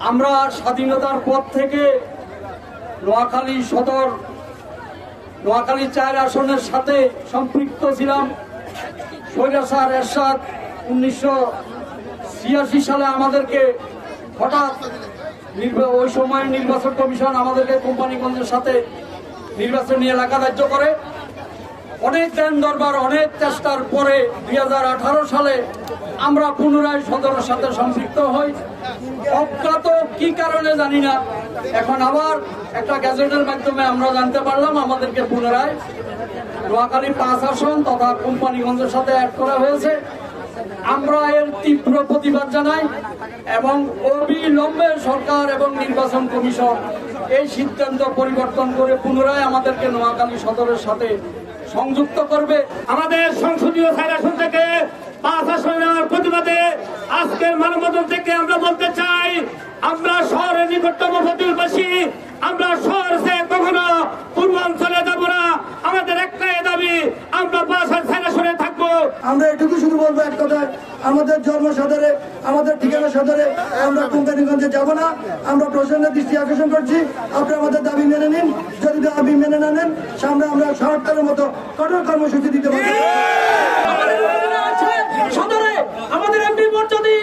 আমরা স্বাধীনতার পর থেকে নোয়াখালী সদর, নোয়াখালী 4 আসনের সাথে সম্পৃক্ত ছিলাম। স্বৈরাচার এরশাদ 1986 সালে আমাদেরকে হঠাৎ ওই সময় নির্বাচন কমিশন আমাদেরকে কোম্পানিগঞ্জের সাথে নির্বাচনী এলাকা ধার্য করে। অনেক দেন দরবার, অনেক চেষ্টার পরে 2018 সালে আমরা পুনরায় সদরের সাথে সম্পৃক্ত হই। অজ্ঞাত কি কারণে জানি না, এখন আবার একটা গ্যাজেটের মাধ্যমে আমরা জানতে পারলাম আমাদেরকে পুনরায় নোয়াখালী 5 আসন তথা কোম্পানিগঞ্জের সাথে অ্যাড করা হয়েছে। আমরা এর তীব্র প্রতিবাদ জানাই এবং অবিলম্বে সরকার এবং নির্বাচন কমিশন এই সিদ্ধান্ত পরিবর্তন করে পুনরায় আমাদেরকে নোয়াখালী সদরের সাথে সংযুক্ত করবে। আমাদের সংসদীয় 4 আসন থেকে 5 আসন নেওয়ার প্রতিবাদে আজকের মানববন্ধন থেকে আমরা বলতে চাই, আমরা শহরের নিকটতম প্রতিবেশী, আমরা শহর থেকে কখনো পূর্বাঞ্চলে যাব না। আমাদের একটাই দাবি, আমরা 5 আসনে থাকবো। আমরা এটুকু শুধু বলবো এক কথায়, আমাদের জন্ম সদরে, আমাদের ঠিকানা সদরে আমরা কোম্পানিগঞ্জে যাব না। আমরা প্রশাসনের দৃষ্টি আকর্ষণ করছি, আপনি আমাদের দাবি মেনে নিন। যদি দাবি মেনে না নেন, সামনে আমরা সরকারের মতো কঠোর কর্মসূচি দিতে পারবো। সদরে আমাদের এমপি মর্যাদা